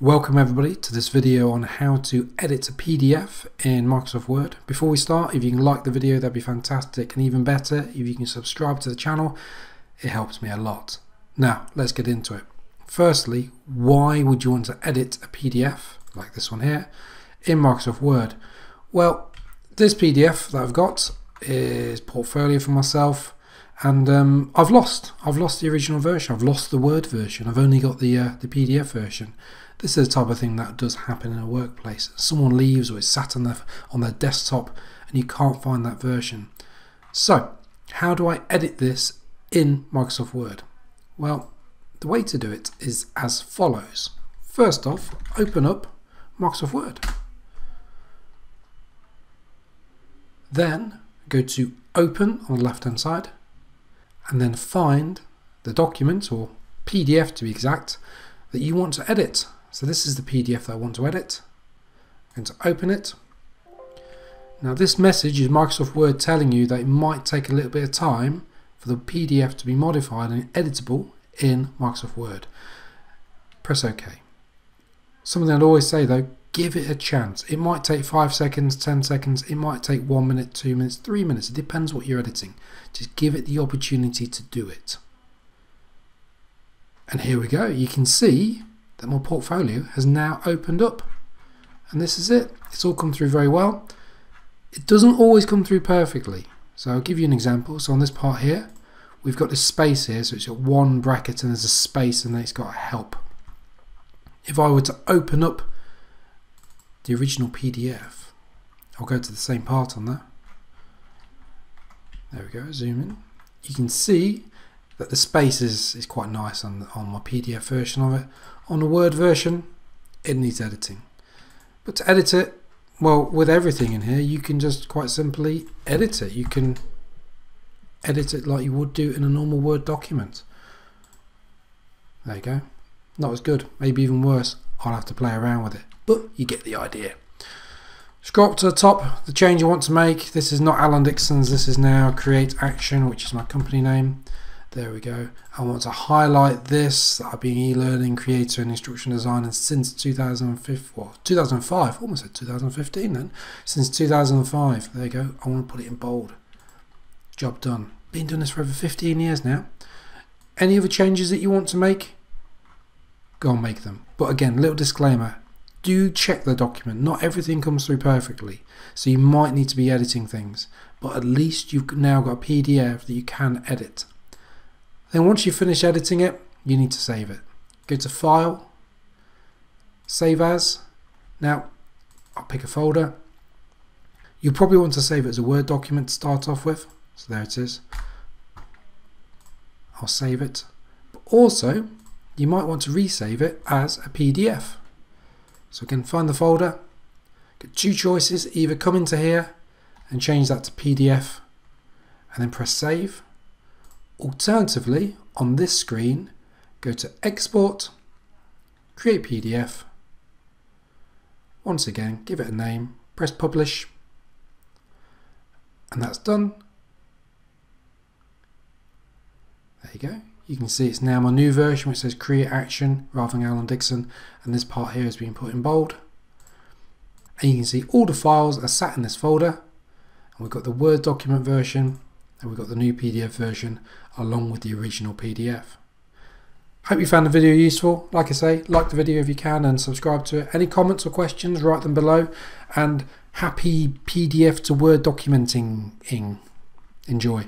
Welcome everybody to this video on how to edit a PDF in Microsoft Word. Before we start, if you can like the video, that'd be fantastic, and even better, if you can subscribe to the channel, it helps me a lot. Now, let's get into it. Firstly, why would you want to edit a PDF like this one here in Microsoft Word? Well, this PDF that I've got is portfolio for myself, and I've lost the original version. I've lost the Word version. I've only got the PDF version. This is the type of thing that does happen in a workplace. Someone leaves or it's sat on their desktop and you can't find that version. So, how do I edit this in Microsoft Word? Well, the way to do it is as follows. First off, open up Microsoft Word. Then go to Open on the left-hand side, and then find the document, or PDF to be exact, that you want to edit. So this is the PDF that I want to edit. I'm going to open it. Now this message is Microsoft Word telling you that it might take a little bit of time for the PDF to be modified and editable in Microsoft Word. Press OK. Something I'd always say though, give it a chance. It might take 5 seconds, 10 seconds, it might take 1 minute, 2 minutes, 3 minutes. It depends what you're editing. Just give it the opportunity to do it. And here we go. You can see that my portfolio has now opened up. And this is it. It's all come through very well. It doesn't always come through perfectly. So I'll give you an example. So on this part here, we've got this space here. So it's got one bracket and there's a space and then it's got a help. If I were to open up the original PDF, I'll go to the same part on there. There we go, zoom in. You can see that the space is quite nice on my PDF version of it. On the Word version, it needs editing. But to edit it, well, with everything in here, you can just quite simply edit it. You can edit it like you would do in a normal Word document. There you go. Not as good, maybe even worse. I'll have to play around with it, but you get the idea. Scroll up to the top, the change I want to make. This is not Alan Dixon's, this is now Create Action, which is my company name. There we go. I want to highlight this. I've been e-learning creator and instruction designer since 2005, almost said 2015 then. Since 2005, there you go. I want to put it in bold. Job done. Been doing this for over 15 years now. Any other changes that you want to make? Go and make them. But again, little disclaimer. Do check the document. Not everything comes through perfectly. So you might need to be editing things. But at least you've now got a PDF that you can edit. Then once you finish editing it, you need to save it. Go to File, Save As. Now, I'll pick a folder. You probably want to save it as a Word document to start off with. So there it is. I'll save it. But also, you might want to resave it as a PDF. So again, find the folder. Get two choices. Either come into here and change that to PDF and then press Save. Alternatively, on this screen, go to Export, Create PDF. Once again, give it a name, press Publish, and that's done. There you go. You can see it's now my new version which says Create Action rather than Alan Dixon, and this part here has been put in bold. And you can see all the files are sat in this folder, and we've got the Word document version, and we've got the new PDF version along with the original PDF. Hope you found the video useful. Like I say, like the video if you can and subscribe to it. Any comments or questions, write them below. And happy PDF to Word documenting. Enjoy.